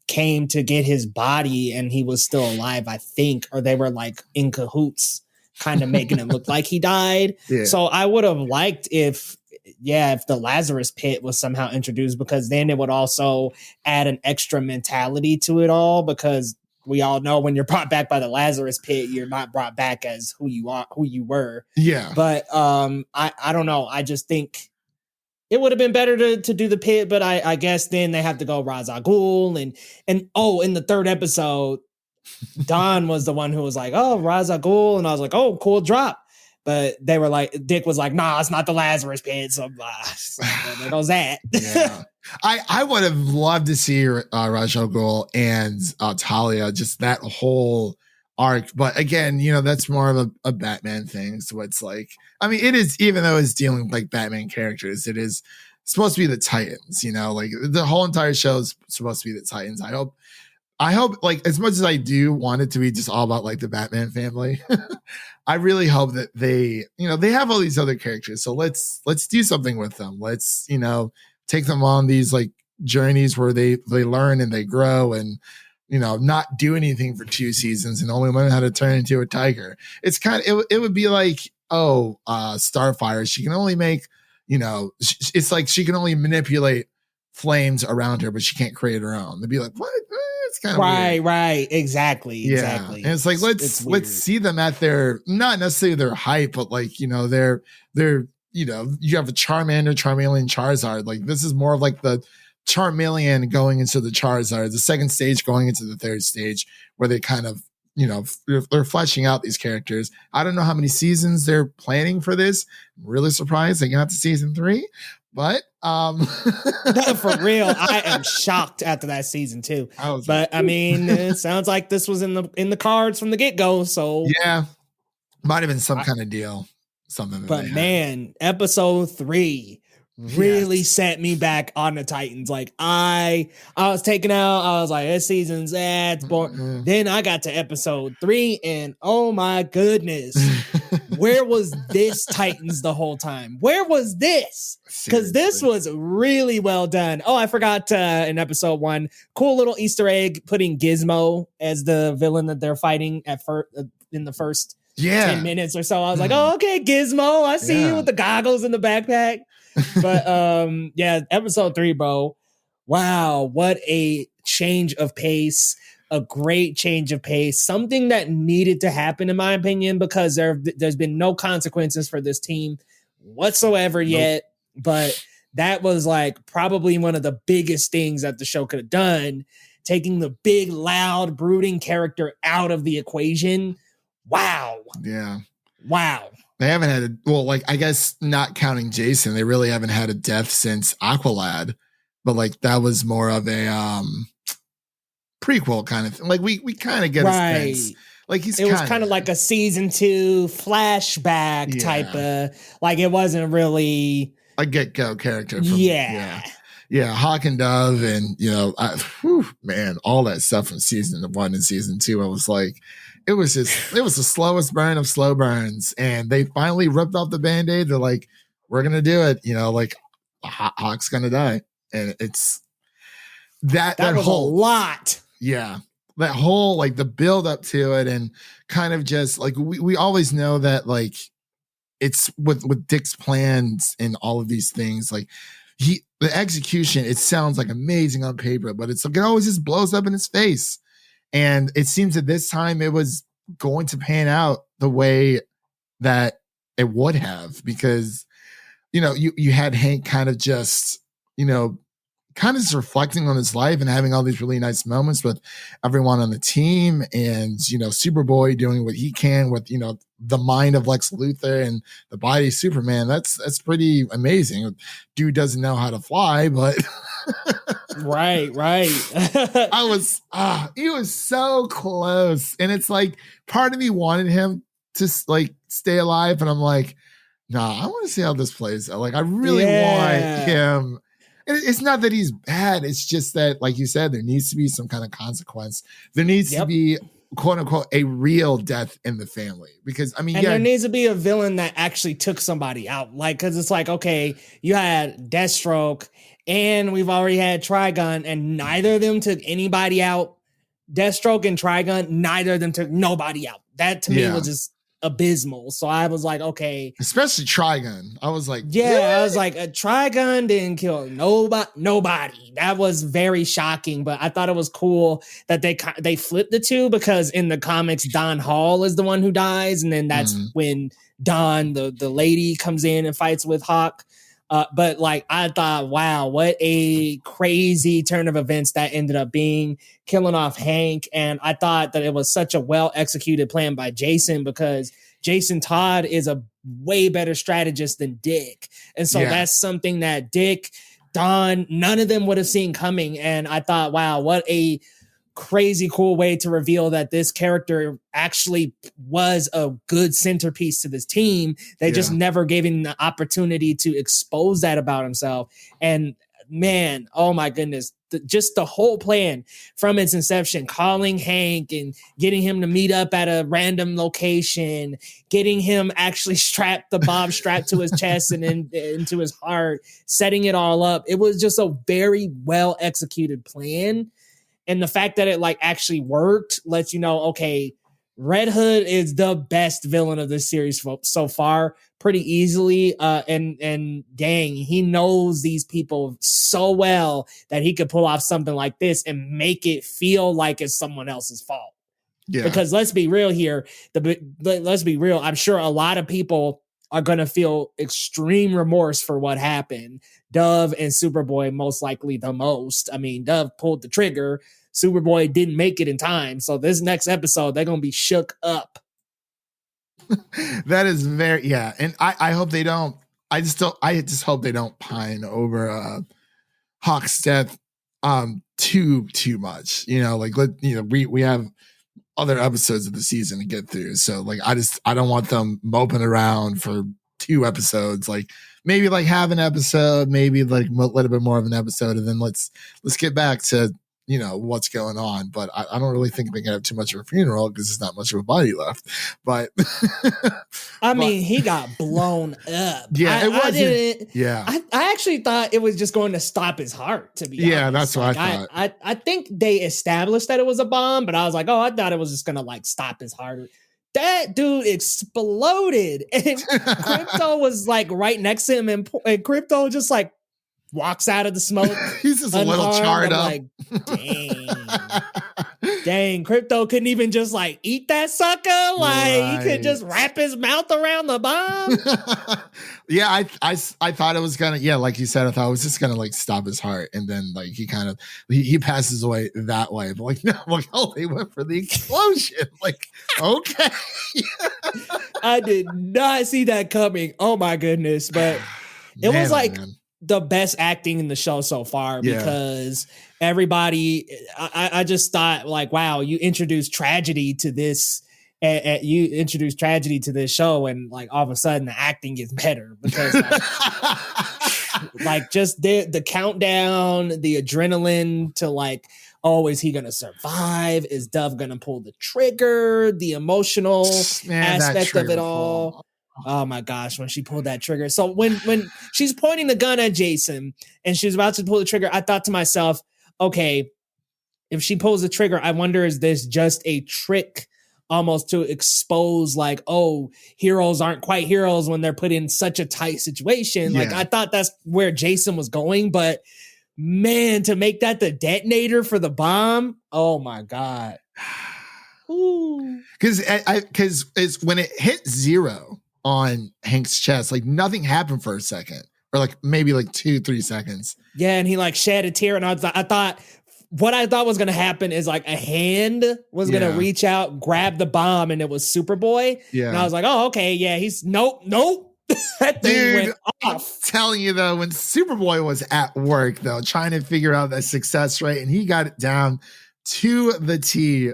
came to get his body and he was still alive, I think, or they were like in cahoots, kind of making it look like he died. Yeah. So I would have liked if the Lazarus pit was somehow introduced, because then it would also add an extra mentality to it all, because we all know when you're brought back by the Lazarus pit, you're not brought back as who you were. Yeah. But I don't know. I just think it would have been better to do the pit, but I guess then they have to go Ra's al Ghul and in the third episode, Don was the one who was like, oh, Ra's al Ghul, and I was like, oh, cool drop. But they were like, Dick was like, nah, it's not the Lazarus pit. So there goes that. Yeah. I would have loved to see Ra's al Ghul and Talia, just that whole arc. But again, that's more of a Batman thing. So it's like, I mean, it is, even though it's dealing with like Batman characters, it is supposed to be the Titans, like the whole entire show is supposed to be the Titans. I hope like, as much as I do want it to be just all about like the Batman family, I really hope that they have all these other characters. So let's do something with them. Let's, take them on these like journeys where they learn and they grow, and not do anything for 2 seasons and only learn how to turn into a tiger. It's kind of, it would be like, Starfire, she can only make, it's like she can only manipulate flames around her, but she can't create her own. They'd be like, what? It's kind of weird. Right. Exactly. And it's like, let's see them at their, not necessarily their height, but like, they're you have a Charmander, Charmeleon, Charizard. Like this is more of like the Charmeleon going into the Charizard, the second stage going into the third stage, where they kind of, they're fleshing out these characters. I don't know how many seasons they're planning for this. I'm really surprised they got to season 3, but no, for real, I am shocked after that season 2. I mean, it sounds like this was in the cards from the get-go. So yeah, might have been some kind of deal. Something. But man, episode 3 really set me back on the Titans. Like I was taken out. I was like, this season's it's boring. Then I got to episode 3 and oh my goodness, where was this Titans the whole time? Where was this? Because this was really well done. Oh, I forgot in episode 1, cool little Easter egg, putting Gizmo as the villain that they're fighting in the first 10 minutes or so. I was like, oh, okay, Gizmo, I see you with the goggles and the backpack. But episode 3, bro. Wow, what a change of pace. A great change of pace. Something that needed to happen, in my opinion, because there's been no consequences for this team whatsoever yet. But that was like probably one of the biggest things that the show could have done, taking the big, loud, brooding character out of the equation. Wow. Yeah. Wow. They haven't had I guess not counting Jason, they really haven't had a death since Aqualad, but like that was more of a prequel kind of thing. Like we kind of get a sense. Like it was kind of like a season 2 flashback type of, like it wasn't really a get-go character. Yeah, Hawk and Dove, and man, all that stuff from season 1 and season 2. I was like, it was the slowest burn of slow burns, and they finally ripped off the Band-Aid. They're like, we're gonna do it, like Hawk's gonna die, and it's that was whole a lot. Yeah, that whole like the build up to it, and kind of just like we always know that like it's with Dick's plans and all of these things, like the execution, it sounds like amazing on paper, but it's like it always just blows up in his face. And it seems that this time it was going to pan out the way that it would have, because, you know, you had Hank kind of just, you know, kind of just reflecting on his life and having all these really nice moments with everyone on the team, and, you know, Superboy doing what he can with, you know, the mind of Lex Luthor and the body of Superman. That's pretty amazing. Dude doesn't know how to fly, but right. He was so close. And it's like, part of me wanted him to like stay alive, and I'm like, nah, I want to see how this plays out. Like, I really want him. It's not that he's bad. It's just that, like you said, there needs to be some kind of consequence. There needs to be, quote unquote, a real death in the family. Because, I mean, there needs to be a villain that actually took somebody out. Like, because it's like, okay, you had Deathstroke and we've already had Trigon, and neither of them took anybody out. Deathstroke and Trigon, neither of them took nobody out. That to me was just abysmal. So I was like, okay, especially Trigon. I was like, I was like, a Trigon didn't kill nobody. That was very shocking, but I thought it was cool that they flipped the two, because in the comics, Don Hall is the one who dies, and then that's when Dawn, the lady, comes in and fights with Hawk. But like, I thought, wow, what a crazy turn of events that ended up being, killing off Hank. And I thought that it was such a well executed plan by Jason, because Jason Todd is a way better strategist than Dick. And so that's something that Dick, Don, none of them would have seen coming. And I thought, wow, what a crazy cool way to reveal that this character actually was a good centerpiece to this team. They just never gave him the opportunity to expose that about himself. And man, oh my goodness, just the whole plan from its inception, calling Hank and getting him to meet up at a random location, getting him actually the bomb strapped to his chest and into his heart, setting it all up. It was just a very well executed plan. And the fact that it like actually worked lets you know, okay, Red Hood is the best villain of this series so far, pretty easily. And dang, he knows these people so well that he could pull off something like this and make it feel like it's someone else's fault. Yeah. Because let's be real here. Let's be real. I'm sure a lot of people are going to feel extreme remorse for what happened. Dove and Superboy most likely the most. I mean, Dove pulled the trigger. Superboy didn't make it in time. So this next episode, they're going to be shook up. That is very, And I hope they don't, I just hope they don't pine over Hawk's death too much. You know, like, we have other episodes of the season to get through. So like, I don't want them moping around for 2 episodes. Like, maybe like have an episode, maybe like a little bit more of an episode, and then let's get back to, you know, what's going on. But I don't really think they can have too much of a funeral, because there's not much of a body left. But I mean, he got blown up. Yeah, it wasn't. I actually thought it was just going to stop his heart, to be honest. Yeah, that's what I thought. I think they established that it was a bomb, but I was like, oh, I thought it was just gonna like stop his heart. That dude exploded, and Crypto was like right next to him, and Crypto just like walks out of the smoke. He's just unarmed, a little charred up. Like, dang, Crypto couldn't even just like eat that sucker. Like, he could just wrap his mouth around the bomb. Yeah, I thought it was gonna, like you said, I thought it was just gonna like stop his heart, and then like he passes away that way. But like, no, they went for the explosion. Like, okay. I did not see that coming. Oh my goodness. But it was like the best acting in the show so far, because everybody, I just thought like, wow, you introduced tragedy to this. You introduced tragedy to this show, and like all of a sudden the acting gets better, because like just the countdown, the adrenaline to like, oh, is he gonna survive? Is Dove gonna pull the trigger? The emotional aspect of it all. Oh my gosh, when she pulled that trigger. So when she's pointing the gun at Jason and she's about to pull the trigger, I thought to myself, okay, if she pulls the trigger, I wonder, is this just a trick almost to expose like, oh, heroes aren't quite heroes when they're put in such a tight situation. Like, I thought that's where Jason was going, but man, to make that the detonator for the bomb, oh my God. Because it's when it hit 0 on Hank's chest, like nothing happened for a second, or like maybe like 2-3 seconds. Yeah, and he like shed a tear, and I thought what I thought was gonna happen is like a hand was gonna reach out, grab the bomb, and it was Superboy. Yeah, and I was like, oh, okay, yeah, he's nope. That thing went off. I'm telling you though, when Superboy was at work though, trying to figure out that success rate, and he got it down to the T.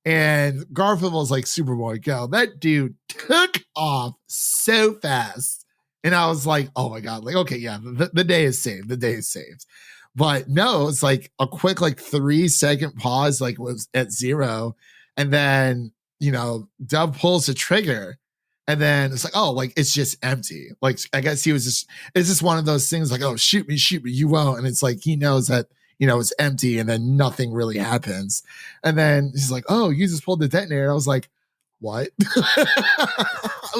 And Garfield was like, Superboy, go. That dude took off so fast. And I was like, oh my God, like, okay, yeah, the day is saved. The day is saved. But no, it's like a quick, like 3-second pause, like was at 0. And then, Dove pulls the trigger. And then it's like, oh, like it's just empty. Like, I guess it's just one of those things like, oh, shoot me, you won't. And it's like, he knows that, it's empty, and then nothing really happens. And then he's like, oh, you just pulled the detonator. I was like, what?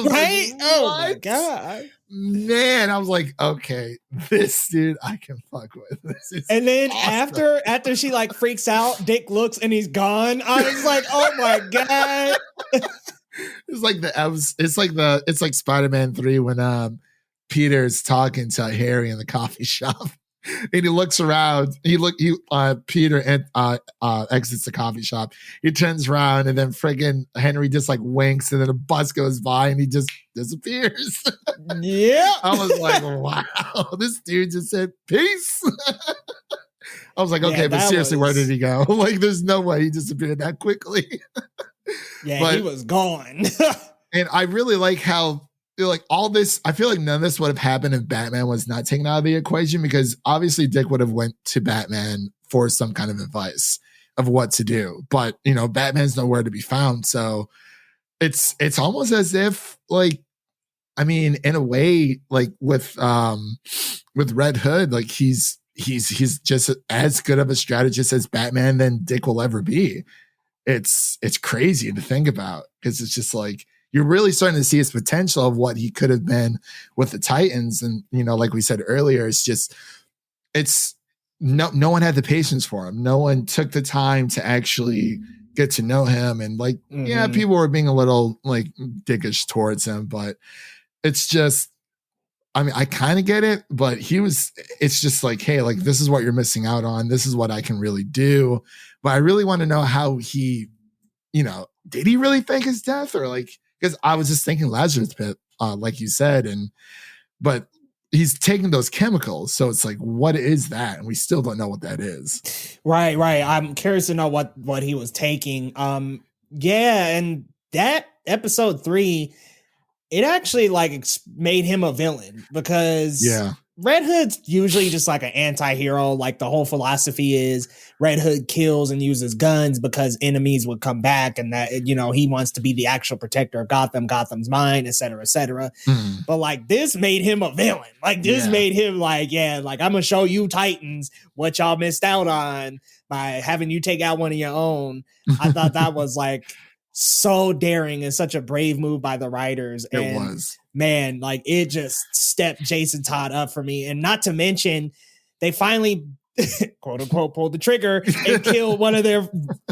Right? Like, oh my God. Man, I was like, okay, this dude I can fuck with. This is and then awesome. after she like freaks out, Dick looks and he's gone. I was like, oh my God. It's like Spider-Man 3 when Peter's talking to Harry in the coffee shop. And he looks around. Peter exits the coffee shop. He turns around, and then friggin' Henry just like winks, and then a bus goes by, and he just disappears. Yeah, I was like, wow, this dude just said peace. I was like, okay, but seriously, where did he go? Like, there's no way he disappeared that quickly. Yeah, he was gone. And I really like how. Like all this, I feel like none of this would have happened if Batman was not taken out of the equation, because obviously Dick would have went to Batman for some kind of advice of what to do. But Batman's nowhere to be found. So it's almost as if, like, I mean, in a way, like with Red Hood, like he's just as good of a strategist as Batman than Dick will ever be. It's crazy to think about, because it's just like, you're really starting to see his potential of what he could have been with the Titans. And, like we said earlier, it's no one had the patience for him. No one took the time to actually get to know him. And like, yeah, people were being a little like dickish towards him, but it's just, I mean, I kind of get it, but it's just like, hey, like, this is what you're missing out on. This is what I can really do. But I really want to know how he, did he really fake his death, or like, because I was just thinking Lazarus Pit, like you said, but he's taking those chemicals, so it's like, what is that? And we still don't know what that is. Right. I'm curious to know what he was taking. Yeah, and that episode 3, it actually like made him a villain, because Red Hood's usually just like an anti-hero. Like the whole philosophy is Red Hood kills and uses guns because enemies would come back, and that, he wants to be the actual protector of Gotham's mind, et cetera, et cetera. But like this made him a villain. Like this made him like, like, I'm gonna show you Titans what y'all missed out on by having you take out one of your own. I thought that was like so daring and such a brave move by the writers. It was. Man, like it just stepped Jason Todd up for me. And not to mention, they finally, quote unquote, pulled the trigger and killed one of their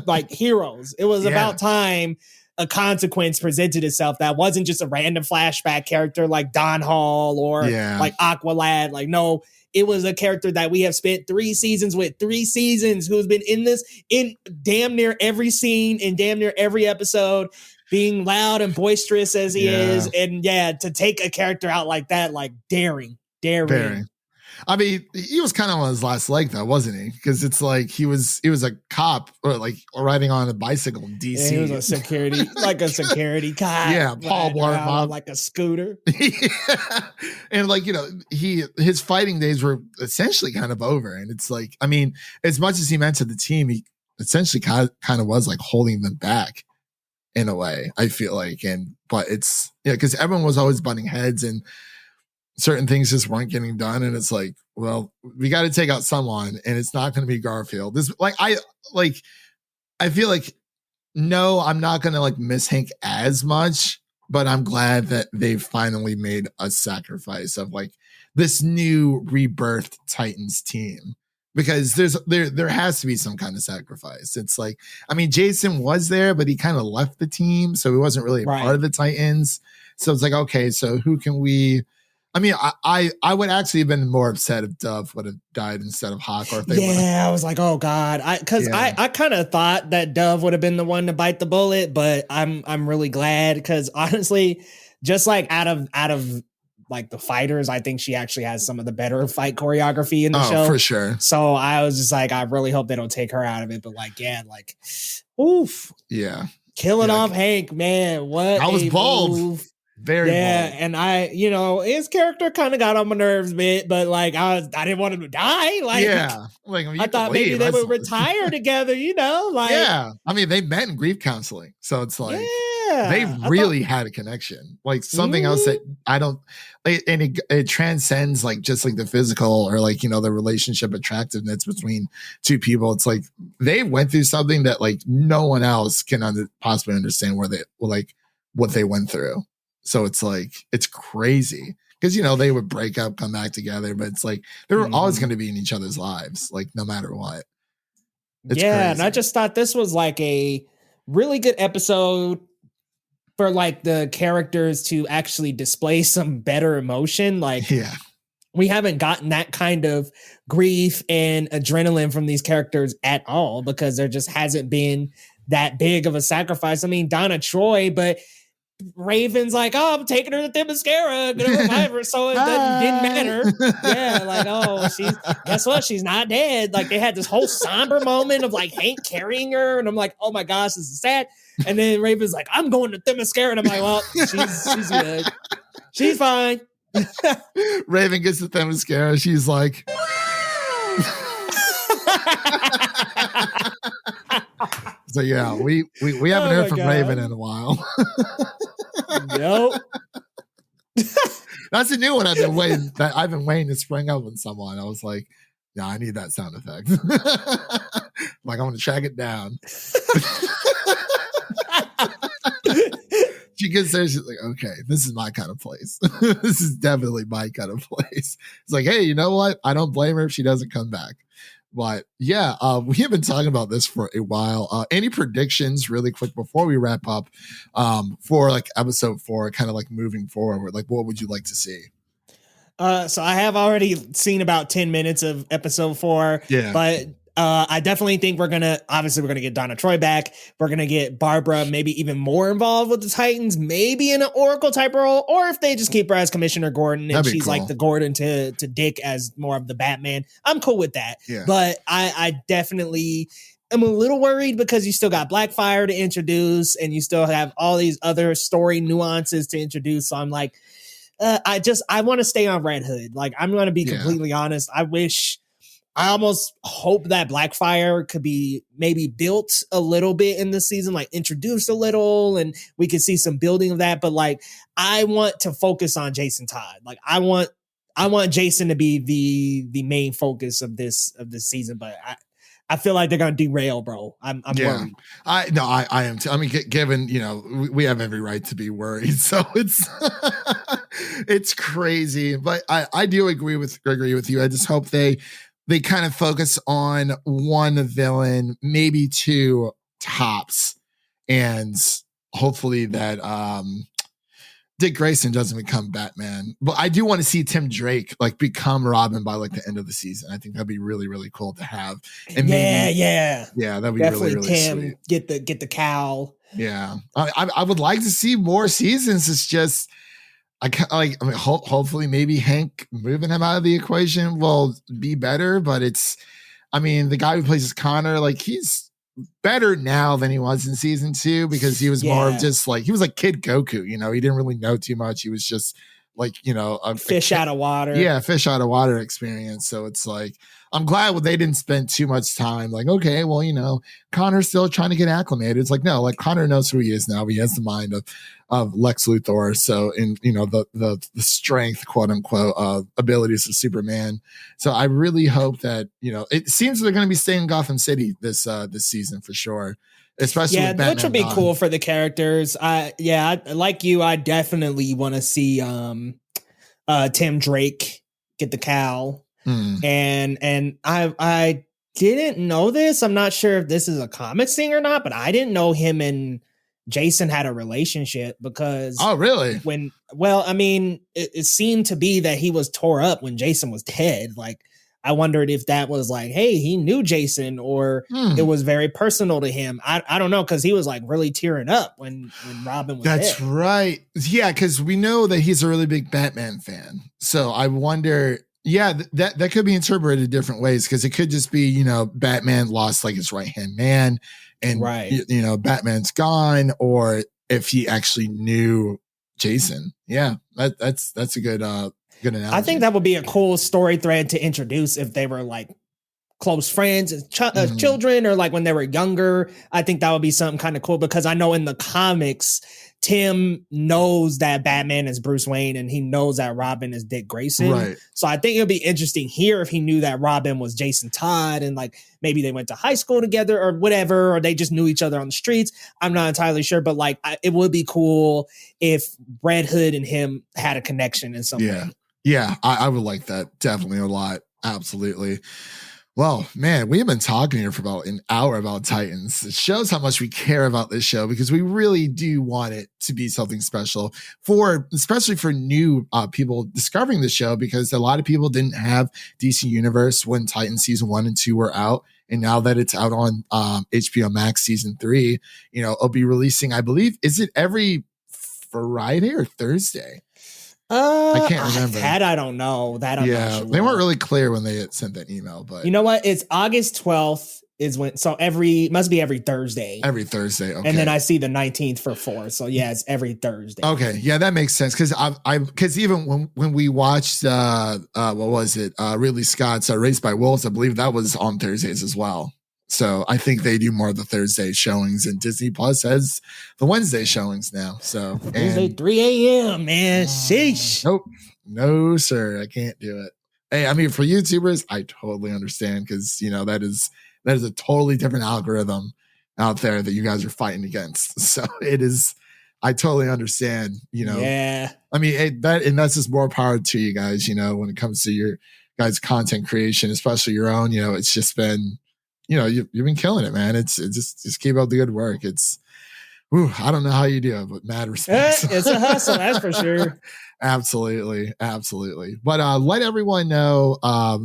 like heroes. It was about time a consequence presented itself that wasn't just a random flashback character like Don Hall or like Aqualad. Like, no, it was a character that we have spent 3 seasons with, 3 seasons, who's been in damn near every scene, in damn near every episode, being loud and boisterous as he is. And to take a character out like that, like daring. I mean, he was kind of on his last leg though, wasn't he? Because it's like he was a cop, or like riding on a bicycle in DC. Yeah, he was a security cop. Yeah, Paul Blart, like a scooter. And like, his fighting days were essentially kind of over. And it's like, I mean, as much as he meant to the team, he essentially kind of was like holding them back in a way, I feel like. But it's, because everyone was always butting heads, and certain things just weren't getting done. And it's like, well, we got to take out someone, and it's not going to be Garfield. I feel like, no, I'm not going to like miss Hank as much, but I'm glad that they finally made a sacrifice of like this new rebirthed Titans team. because there has to be some kind of sacrifice. It's like, I mean, Jason was there, but he kind of left the team, so he wasn't really a part of the Titans. So it's like, okay, so who can we? I mean, I would actually have been more upset if Dove would have died instead of Hawk. Or if they I was like, oh God, I kind of thought that Dove would have been the one to bite the bullet, but I'm really glad because honestly, just like out of like the fighters, I think she actually has some of the better fight choreography in the show for sure. So I was just like, I really hope they don't take her out of it. But like, yeah, like, oof, yeah, killing off Hank, man, what I was bold. Move. Very bold. And I, his character kind of got on my nerves a bit, but like I didn't want him to die. Like, like I thought maybe they would retire together. Like, I mean, they met in grief counseling, so it's like they really had a connection. Like something else that I don't, and it transcends like just like the physical or like the relationship attractiveness between two people. It's like they went through something that like no one else can possibly understand where they like what they went through. So it's like, it's crazy because, they would break up, come back together, but it's like, they were always going to be in each other's lives, like no matter what. It's crazy. And I just thought this was like a really good episode for like the characters to actually display some better emotion. Like, we haven't gotten that kind of grief and adrenaline from these characters at all because there just hasn't been that big of a sacrifice. I mean, Donna Troy, but Raven's like, oh, I'm taking her to Themyscira, gonna revive her, so it didn't matter. Like, guess what? She's not dead. Like, they had this whole somber moment of like Hank carrying her, and I'm like, oh my gosh, this is sad. And then Raven's like, I'm going to Themyscira, and I'm like, well, she's good, she's fine. Raven gets to Themyscira, she's like, so yeah, we haven't heard from Raven in a while. Nope. That's a new one I've been waiting to spring up on someone. I was like, yeah, I need that sound effect. Like, I'm gonna track it down. She gets there, she's like, okay, this is my kind of place. This is definitely my kind of place. It's like, hey, you know what? I don't blame her if she doesn't come back. But yeah, we have been talking about this for a while. Any predictions really quick before we wrap up for like episode 4, kind of like moving forward? Like, what would you like to see? So I have already seen about 10 minutes of episode 4. Yeah. But I definitely think we're going to get Donna Troy back. We're going to get Barbara maybe even more involved with the Titans, maybe in an Oracle type role, or if they just keep her as Commissioner Gordon and she's cool. Like the Gordon to Dick as more of the Batman. I'm cool with that. Yeah. But I definitely am a little worried because you still got Blackfire to introduce and you still have all these other story nuances to introduce. So I'm like, I want to stay on Red Hood. Like, I'm going to be completely honest. I almost hope that Blackfire could be maybe built a little bit in this season, like introduced a little, and we could see some building of that. But like, I want to focus on Jason Todd. Like, I want Jason to be the main focus of this season. But I feel like they're gonna derail, bro. I'm worried. I am too. I mean, given we have every right to be worried, so it's it's crazy. But I do agree with you. I just hope they kind of focus on one villain, maybe 2 tops, and hopefully that Dick Grayson doesn't become Batman. But I do want to see Tim Drake like become Robin by like the end of the season. I think that'd be really, really cool to have. And yeah, that'd be definitely really, really Tim, sweet. Get the cowl. Yeah, I would like to see more seasons. It's just. Hopefully maybe Hank moving him out of the equation will be better, but the guy who plays Connor, like, he's better now than he was in season 2 because he was more of just like, he was like Kid Goku, he didn't really know too much. He was just like, a fish out of water. Yeah, fish out of water experience. So it's like, I'm glad they didn't spend too much time like, okay, well, Connor's still trying to get acclimated. It's like, no, like Connor knows who he is now. He has the mind of Lex Luthor. So in, the strength, quote unquote, abilities of Superman. So I really hope that, it seems they're going to be staying in Gotham City this season for sure. Especially with Batman which would be gone. cool for the characters. Like you, I definitely want to see Tim Drake get the cowl. And I didn't know this. I'm not sure if this is a comics thing or not, but I didn't know him and Jason had a relationship because really? It seemed to be that he was tore up when Jason was dead. Like, I wondered if that was like, hey, he knew Jason, or it was very personal to him. I don't know, because he was like really tearing up when Robin was dead. That's right. Yeah, because we know that he's a really big Batman fan. So I wonder, that could be interpreted different ways, because it could just be, Batman lost like his right-hand man and, Batman's gone, or if he actually knew Jason. Yeah, that's a good good analogy. I think that would be a cool story thread to introduce if they were like close friends as children, or like when they were younger. I think that would be something kind of cool, because I know in the comics, Tim knows that Batman is Bruce Wayne and he knows that Robin is Dick Grayson. Right. So I think it would be interesting here if he knew that Robin was Jason Todd, and like maybe they went to high school together or whatever, or they just knew each other on the streets. I'm not entirely sure, but like it would be cool if Red Hood and him had a connection in some way. Yeah, I would like that definitely a lot. Absolutely. Well, man, we have been talking here for about an hour about Titans. It shows how much we care about this show, because we really do want it to be something special, especially for new people discovering the show, because a lot of people didn't have DC Universe when Titans season 1 and 2 were out. And now that it's out on HBO Max season 3, it'll be releasing, I believe, is it every Friday or Thursday? I can't remember. I don't know. That I'm not sure. They weren't really clear when they had sent that email, but you know what? It's August 12th is when. So must be every Thursday. Every Thursday, okay. And then I see the 19th for 4. So yeah, it's every Thursday. Okay, yeah, that makes sense, because even when we watched what was it? Ridley Scott's Raised by Wolves, I believe that was on Thursdays as well. So I think they do more of the Thursday showings, and Disney Plus has the Wednesday showings now. So Thursday 3 a.m. man, sheesh. Nope, no sir, I can't do it. Hey, I mean, for YouTubers, I totally understand, because that is a totally different algorithm out there that you guys are fighting against. So it is. I totally understand. Yeah. I mean, that's just more power to you guys. When it comes to your guys' content creation, especially your own. It's just been. You've been killing it, man. It's just keep up the good work. I don't know how you do it, but mad respect. It's a hustle, that's for sure. Absolutely. But let everyone know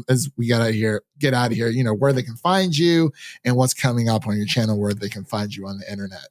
as we get out of here, where they can find you and what's coming up on your channel, where they can find you on the internet.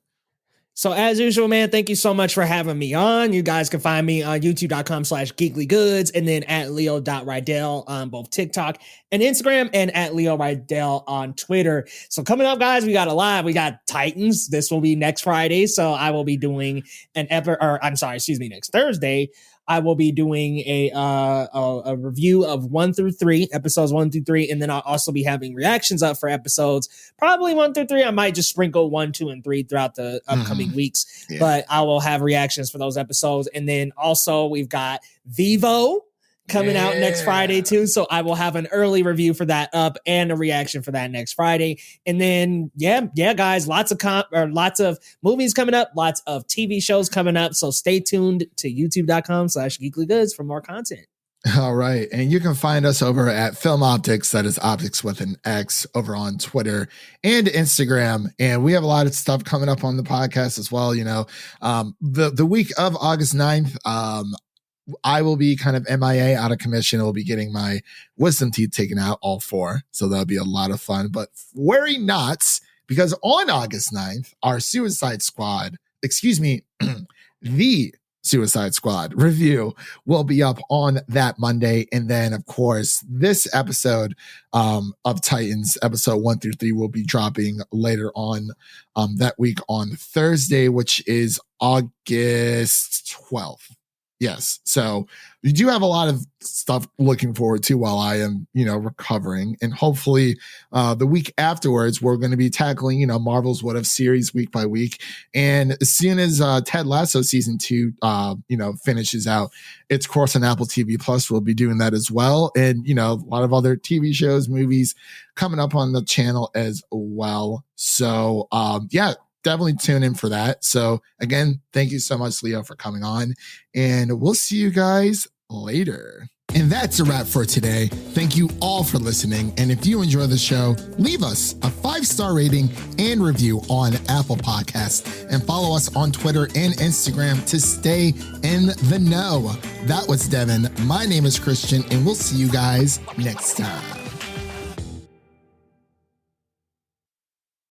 So as usual, man, thank you so much for having me on. You guys can find me on youtube.com/geeklygoods, and then at leo.rydell on both TikTok and Instagram, and at Leo Rydell on Twitter. So coming up, guys, we got Titans. This will be next Friday. So I will be doing next Thursday. I will be doing a review of 1 through 3, episodes 1 through 3, and then I'll also be having reactions up for episodes probably 1 through 3. I might just sprinkle 1, 2, and 3 throughout the upcoming weeks, but I will have reactions for those episodes. And then also we've got Vivo coming out next Friday too, so I will have an early review for that up and a reaction for that next Friday. And then guys, lots of movies coming up, lots of TV shows coming up, so stay tuned to youtube.com/geeklygoods for more content. All right, and you can find us over at Film Optix, that is Optix with an X, over on Twitter and Instagram. And we have a lot of stuff coming up on the podcast as well. The week of August 9th, I will be kind of MIA, out of commission. I will be getting my wisdom teeth taken out, all 4. So that'll be a lot of fun. But worry not, because on August 9th, our the Suicide Squad review will be up on that Monday. And then, of course, this episode of Titans, episode 1 through 3, will be dropping later on that week on Thursday, which is August 12th. Yes. So we do have a lot of stuff looking forward to while I am, recovering. And hopefully the week afterwards, we're going to be tackling, Marvel's What If series week by week. And as soon as Ted Lasso season 2, finishes out its course on Apple TV Plus, we'll be doing that as well. And, a lot of other TV shows, movies coming up on the channel as well. So, definitely tune in for that. So again, thank you so much, Leo, for coming on, and we'll see you guys later. And And that's a wrap for today. Thank you all for listening. And if you enjoy the show, leave us a 5-star rating and review on Apple Podcasts, and follow us on Twitter and Instagram to stay in the know. That was Devin. My name is Christian, and we'll see you guys next time.